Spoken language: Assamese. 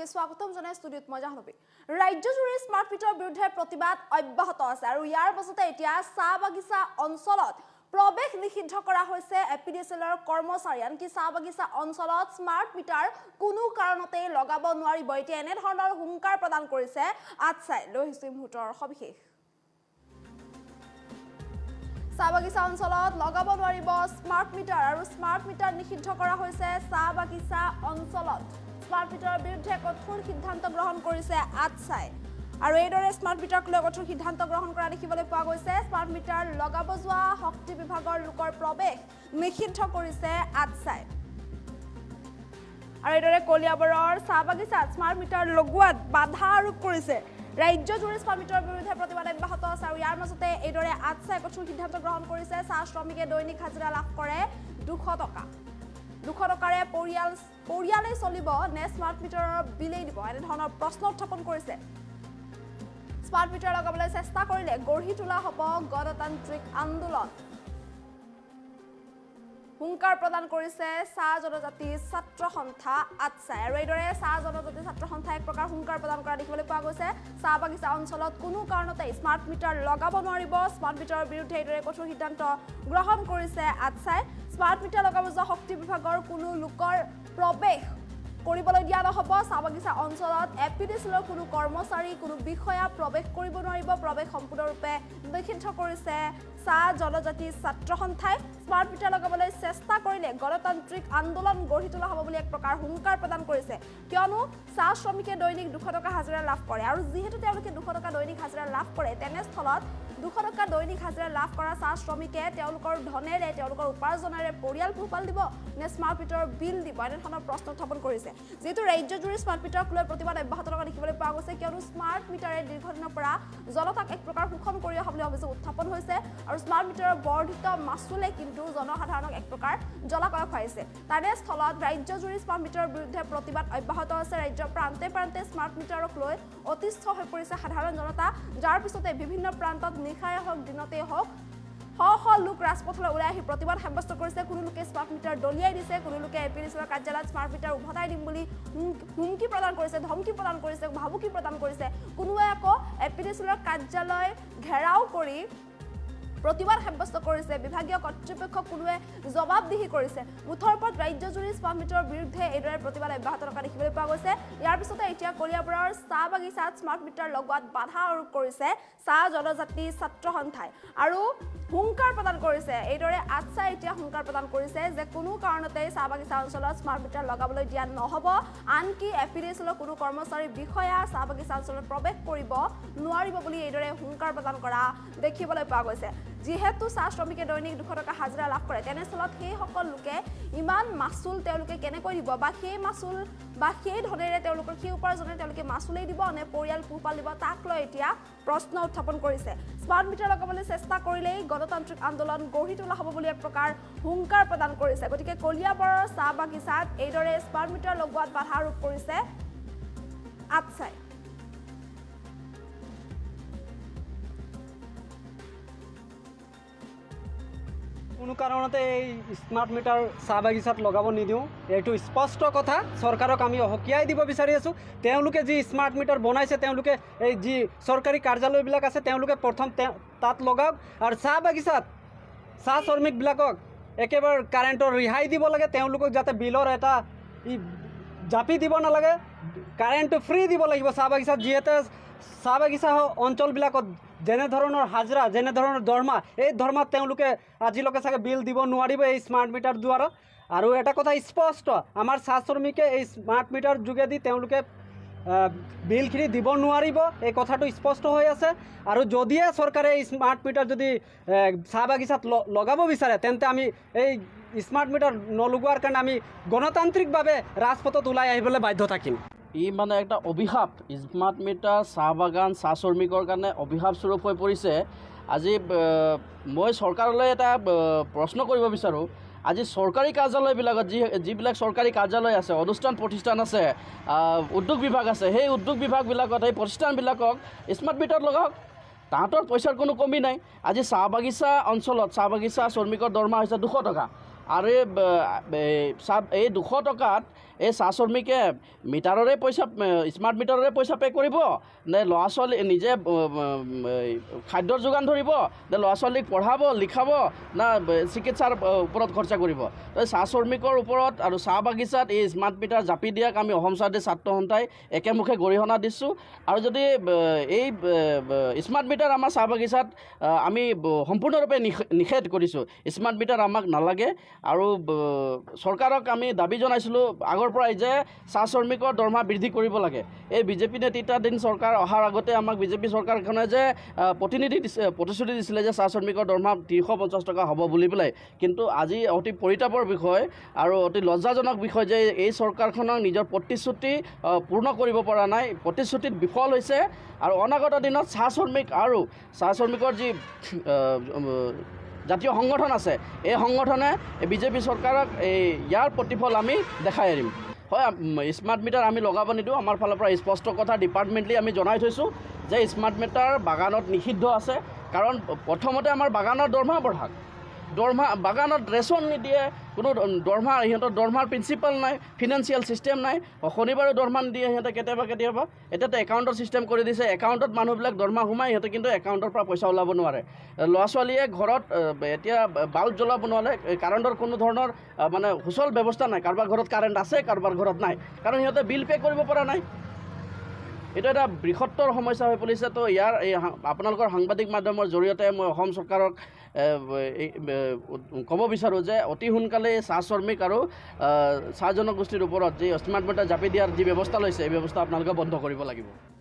আপোনালোকে স্বাগতম জনাই ষ্টুডিঅ'ত মই জাহ্নবী ৰাজ্যজুৰি স্মাৰ্ট মিটাৰৰ বিৰুদ্ধে প্ৰতিবাদ অব্যাহত আছে আৰু ইয়াৰ পাছতে এতিয়া চাহ বাগিচা অঞ্চলত প্ৰৱেশ নিষিদ্ধ কৰা হৈছে এপিডিচিএলৰ কৰ্মচাৰী আনকি চাহ বাগিচা অঞ্চলত স্মাৰ্ট মিটাৰ কোনো কাৰণতে লগাব নোৱাৰিব এতিয়া এনে ধৰণৰ হুংকাৰ প্ৰদান কৰিছে আটছাই লৈ আহিছে মুহূৰ্তৰ সবিশেষ চাহ বাগিচা অঞ্চলত লগাব নোৱাৰিব স্মাৰ্ট মিটাৰ আৰু স্মাৰ্ট মিটাৰ নিষিদ্ধ কৰা হৈছে চাহ বাগিচা অঞ্চলত স্মাৰ্ট মিটাৰৰ বিৰুদ্ধে কঠোৰ সিদ্ধান্ত গ্ৰহণ কৰিছে আটছাই আৰু এইদৰে স্মাৰ্ট মিটাৰক লৈ কঠোৰ সিদ্ধান্ত গ্ৰহণ কৰা দেখিবলৈ পোৱা গৈছে স্মাৰ্ট মিটাৰ লগাব যোৱা শক্তি বিভাগৰ লোকৰ প্ৰৱেশ নিষিদ্ধ কৰিছে আটছাই আৰু এইদৰে কলিয়াবৰৰ চাহ বাগিচাত স্মাৰ্ট মিটাৰ লগোৱাত বাধা আৰোপ কৰিছে ৰাজ্যজুৰি স্মাৰ্ট মিটাৰৰ বিৰুদ্ধে প্ৰতিবাদ অব্যাহত আছে আৰু ইয়াৰ মাজতে এইদৰে আটছাই কঠোৰ সিদ্ধান্ত গ্ৰহণ কৰিছে চাহ শ্ৰমিকে দৈনিক হাজিৰা লাভ কৰে 200 টকা 200 টকাৰে পৰিয়ালে চলিব নে স্মাৰ্ট মিটাৰৰ বিলেই দিব এনে ধৰণৰ প্ৰশ্ন উত্থাপন কৰিছে স্মাৰ্ট মিটাৰ লগাবলৈ চেষ্টা কৰিলে গঢ়ি তোলা হ'ব গণতান্ত্ৰিক আন্দোলন হুংকাৰ প্ৰদান কৰিছে চাহ জনজাতি ছাত্ৰ সন্থা আটছাই আৰু এইদৰে চাহ জনজাতি ছাত্ৰ সন্থাই এক প্ৰকাৰ হুংকাৰ প্ৰদান কৰা দেখিবলৈ পোৱা গৈছে চাহ বাগিচা অঞ্চলত কোনো কাৰণতে স্মাৰ্ট মিটাৰ লগাব নোৱাৰিব স্মাৰ্ট মিটাৰৰ বিৰুদ্ধে এইদৰে কঠোৰ সিদ্ধান্ত গ্ৰহণ কৰিছে আটছাই স্মাৰ্ট মিটাৰ লগাব যোৱা শক্তি বিভাগৰ কোনো লোকৰ প্ৰৱেশ কৰিবলৈ দিয়া নহ'ব চাহ বাগিচা অঞ্চলত এপিডিচিএলৰ কোনো কৰ্মচাৰী কোনো বিষয়া প্ৰৱেশ কৰিব নোৱাৰিব প্ৰৱেশ সম্পূৰ্ণৰূপে নিষিদ্ধ কৰিছে চাহ জনজাতি ছাত্ৰ সন্থাই স্মাৰ্ট মিটাৰ লগাবলৈ চেষ্টা কৰিলে গণতান্ত্ৰিক আন্দোলন গঢ়ি তোলা হ'ব বুলি এক প্ৰকাৰ হুংকাৰ প্ৰদান কৰিছে কিয়নো চাহ শ্ৰমিকে দৈনিক 200 টকা হাজিৰা লাভ কৰে আৰু যিহেতু তেওঁলোকে 200 টকা দৈনিক হাজিৰা লাভ কৰে তেনেস্থলত 200 টকা দৈনিক হাজিৰা লাভ কৰা চাহ শ্ৰমিকে তেওঁলোকৰ ধনেৰে তেওঁলোকৰ উপাৰ্জনেৰে পৰিয়াল পোহপাল দিব নে স্মাৰ্ট মিটাৰৰ বিল দিব এনে ধৰণৰ প্ৰশ্ন উত্থাপন কৰিছে যেহেতু ৰাজ্যজুৰি স্মাৰ্ট মিটাৰক লৈ প্ৰতিবাদ অব্যাহত থকা দেখিবলৈ পোৱা গৈছে কিয়নো স্মাৰ্ট মিটাৰে দীৰ্ঘদিনৰ পৰা জনতাক এক প্ৰকাৰ শোষণ কৰি অহা বুলি অভিযোগ উত্থাপন হৈছে আৰু স্মাৰ্ট মিটাৰৰ বৰ্ধিত মাচুলে কিন্তু জনসাধাৰণক এক প্ৰকাৰ জলাকয় খুৱাইছে তেনেস্থলত ৰাজ্যজুৰি স্মাৰ্ট মিটাৰৰ বিৰুদ্ধে প্ৰতিবাদ অব্যাহত আছে ৰাজ্যৰ প্ৰান্তে প্ৰান্তে স্মাৰ্ট মিটাৰক লৈ অতিষ্ঠ হৈ পৰিছে সাধাৰণ জনতা যাৰ পিছতে বিভিন্ন প্ৰান্তত নিশাই হওক দিনতেই হওক শ লোক ৰাজপথলৈ ওলাই আহি প্ৰতিবাদ সাব্যস্ত কৰিছে কোনো লোকে স্মাৰ্ট মিটাৰ দলিয়াই দিছে কোনো লোকে এপিডিচিএলৰ কাৰ্যালয়ত স্মাৰ্ট মিটাৰ উভতাই দিম বুলি হুমকি প্ৰদান কৰিছে ধমকি প্ৰদান কৰিছে ভাবুকি প্ৰদান কৰিছে কোনোৱে আকৌ এপিডিচিএলৰ কাৰ্যালয় ঘেৰাও কৰি প্ৰতিবাদ সাব্যস্ত কৰিছে বিভাগীয় কৰ্তৃপক্ষক কোনোৱে জবাবদিহি কৰিছে মুঠৰ ওপৰত ৰাজ্যজুৰি স্মাৰ্ট মিটাৰৰ বিৰুদ্ধে এইদৰে প্ৰতিবাদ অব্যাহত থকা দেখিবলৈ পোৱা গৈছে ইয়াৰ পিছতে এতিয়া কলিয়াবৰৰ চাহ বাগিচাত স্মাৰ্ট মিটাৰ লগোৱাত বাধা আৰোপ কৰিছে চাহ জনজাতি ছাত্ৰ সন্থাই আৰু হুংকাৰ প্ৰদান কৰিছে এইদৰে আটছাই এতিয়া হুংকাৰ প্ৰদান কৰিছে যে কোনো কাৰণতে চাহ বাগিচা অঞ্চলত স্মাৰ্ট মিটাৰ লগাবলৈ দিয়া নহ'ব আনকি এপিডিচিএলৰ কোনো কৰ্মচাৰী বিষয়া চাহ বাগিচা অঞ্চলত প্ৰৱেশ কৰিব নোৱাৰিব বুলি এইদৰে হুংকাৰ প্ৰদান কৰা দেখিবলৈ পোৱা গৈছে যিহেতু চাহ শ্ৰমিকে দৈনিক 200 টকা হাজিৰা লাভ কৰে তেনেস্থলত সেইসকল লোকে ইমান মাচুল তেওঁলোকে কেনেকৈ দিব বা সেই মাচুল বা সেই ধনেৰে তেওঁলোকৰ সেই উপাৰ্জনে তেওঁলোকে মাচুলেই দিব নে পৰিয়াল পোহপাল দিব তাক লৈ এতিয়া প্ৰশ্ন উত্থাপন কৰিছে স্মাৰ্ট মিটাৰ লগাবলৈ চেষ্টা কৰিলেই গণতান্ত্ৰিক আন্দোলন গঢ়ি তোলা হ'ব বুলি এক প্ৰকাৰ হুংকাৰ প্ৰদান কৰিছে গতিকে কলিয়াবৰৰ চাহ বাগিচাত এইদৰে স্মাৰ্ট মিটাৰ লগোৱাত বাধা আৰোপ কৰিছে আটছাই কোনো কাৰণতে এই স্মাৰ্ট মিটাৰ চাহ বাগিচাত লগাব নিদিওঁ এইটো স্পষ্ট কথা চৰকাৰক আমি হকিয়াই দিব বিচাৰি আছোঁ তেওঁলোকে যি স্মাৰ্ট মিটাৰ বনাইছে তেওঁলোকে এই যি চৰকাৰী কাৰ্যালয়বিলাক আছে তেওঁলোকে প্ৰথম তাত লগাওক আৰু চাহ বাগিচাত চাহ শ্ৰমিকবিলাকক একেবাৰে কাৰেণ্টৰ ৰেহাই দিব লাগে তেওঁলোকক যাতে বিলৰ এটা জাপি দিব নালাগে কাৰেণ্টটো ফ্ৰী দিব লাগিব চাহ বাগিচাত যিহেতু চাহ বাগিচা অঞ্চলবিলাকত যেনে ধৰণৰ হাজিৰা যেনে ধৰণৰ দৰমহা এই দৰমহাত তেওঁলোকে আজিলৈকে চাগে বিল দিব নোৱাৰিব এই স্মাৰ্ট মিটাৰ দ্বাৰা আৰু এটা কথা স্পষ্ট আমাৰ চাহ শ্ৰমিকে এই স্মাৰ্ট মিটাৰ যোগেদি তেওঁলোকে বিলখিনি দিব নোৱাৰিব এই কথাটো স্পষ্ট হৈ আছে আৰু যদিহে চৰকাৰে এই স্মাৰ্ট মিটাৰ যদি চাহ বাগিচাত লগাব বিচাৰে তেন্তে আমি এই স্মাৰ্ট মিটাৰ নলগোৱাৰ কাৰণে আমি গণতান্ত্ৰিকভাৱে ৰাজপথত ওলাই আহিবলৈ বাধ্য থাকিম ই মানে একটা অভিশাপ স্মাৰ্ট মিটাৰ চাহ বাগান চাহ শ্ৰমিকৰ কাৰণে অভিশাপ স্বৰূপ হৈ পৰিছে আজি মই চৰকাৰলৈ এটা প্ৰশ্ন কৰিব বিচাৰোঁ আজি চৰকাৰী কাৰ্যালয়বিলাকত যিবিলাক চৰকাৰী কাৰ্যালয় আছে অনুষ্ঠান প্ৰতিষ্ঠান আছে উদ্যোগ বিভাগ আছে সেই উদ্যোগ বিভাগবিলাকত সেই প্ৰতিষ্ঠানবিলাকক স্মাৰ্ট মিটাৰ লগাওক তাহাঁতৰ পইচাৰ কোনো কমি নাই আজি চাহ বাগিচা অঞ্চলত চাহ বাগিচা শ্ৰমিকৰ দৰমহা হৈছে 200 টকা আৰু এই 200 টকাত এই চাহ শ্ৰমিকে মিটাৰৰে পইচা স্মাৰ্ট মিটাৰৰে পইচা পে' কৰিব নে ল'ৰা ছোৱালী নিজে খাদ্যৰ যোগান ধৰিব নে ল'ৰা ছোৱালীক পঢ়াব লিখাব না চিকিৎসাৰ ওপৰত খৰচা কৰিব চাহ শ্ৰমিকৰ ওপৰত আৰু চাহ বাগিচাত এই স্মাৰ্ট মিটাৰ জাপি দিয়াক আমি অসম চৰাইদেউ ছাত্ৰ সন্থাই একেমুখে গৰিহণা দিছোঁ আৰু যদি এই স্মাৰ্ট মিটাৰ আমাৰ চাহ বাগিচাত আমি সম্পূৰ্ণৰূপে নিষেধ কৰিছোঁ স্মাৰ্ট মিটাৰ আমাক নালাগে আৰু চৰকাৰক আমি দাবী জনাইছিলোঁ আগৰ পৰাই যে চাহ শ্ৰমিকৰ দৰমহা বৃদ্ধি কৰিব লাগে এই বিজেপি নেতৃত্বাধীন চৰকাৰ অহাৰ আগতে আমাক বিজেপি চৰকাৰখনে যে প্ৰতিশ্ৰুতি দিছিলে যে চাহ শ্ৰমিকৰ দৰমহা 350 টকা হ'ব বুলি পেলাই কিন্তু আজি অতি পৰিতাপৰ বিষয় আৰু অতি লজ্জাজনক বিষয় যে এই চৰকাৰখনক নিজৰ প্ৰতিশ্ৰুতি পূৰ্ণ কৰিব পৰা নাই প্ৰতিশ্ৰুতিত বিফল হৈছে আৰু অনাগত দিনত চাহ শ্ৰমিক আৰু চাহ শ্ৰমিকৰ যি জাতীয় সংগঠন আছে এই সংগঠনে বিজেপি চৰকাৰক ইয়াৰ প্ৰতিফল আমি দেখাই এৰিম হয় স্মাৰ্ট মিটাৰ আমি লগাব নিদিওঁ আমাৰ ফালৰ পৰা স্পষ্ট কথা ডিপাৰ্টমেণ্টলি আমি জনাই থৈছোঁ যে স্মাৰ্ট মিটাৰ বাগানত নিষিদ্ধ আছে কাৰণ প্ৰথমতে আমাৰ বাগানৰ দৰমহা বঢ়াক বাগানত ৰেচন নিদিয়ে কোনো দৰমহা সিহঁতৰ দৰমহাৰ প্ৰিন্সিপাল নাই ফিনান্সিয়েল ছিষ্টেম নাই শনিবাৰেও দৰমহা নিদিয়ে সিহঁতে কেতিয়াবা এতিয়াতো একাউণ্টৰ ছিষ্টেম কৰি দিছে একাউণ্টত মানুহবিলাক দৰমহা সোমাই সিহঁতে কিন্তু একাউণ্টৰ পৰা পইচা ওলাব নোৱাৰে ল'ৰা ছোৱালীয়ে ঘৰত এতিয়া বাল্ব জ্বলাব নোৱাৰে কাৰেণ্টৰ কোনো ধৰণৰ মানে সুচল ব্যৱস্থা নাই কাৰোবাৰ ঘৰত কাৰেণ্ট আছে কাৰোবাৰ ঘৰত নাই কাৰণ সিহঁতে বিল পে' কৰিব পৰা নাই এইটো এটা বৃহত্তৰ সমস্যা হৈ পৰিছে তো ইয়াৰ এই আপোনালোকৰ সাংবাদিক মাধ্যমৰ জৰিয়তে মই অসম চৰকাৰক ক'ব বিচাৰোঁ যে অতি সোনকালে চাহ শ্ৰমিক আৰু চাহ জনগোষ্ঠীৰ ওপৰত যি স্মাৰ্ট মিটাৰ জাপি দিয়াৰ যি ব্যৱস্থা লৈছে এই ব্যৱস্থা আপোনালোকে বন্ধ কৰিব লাগিব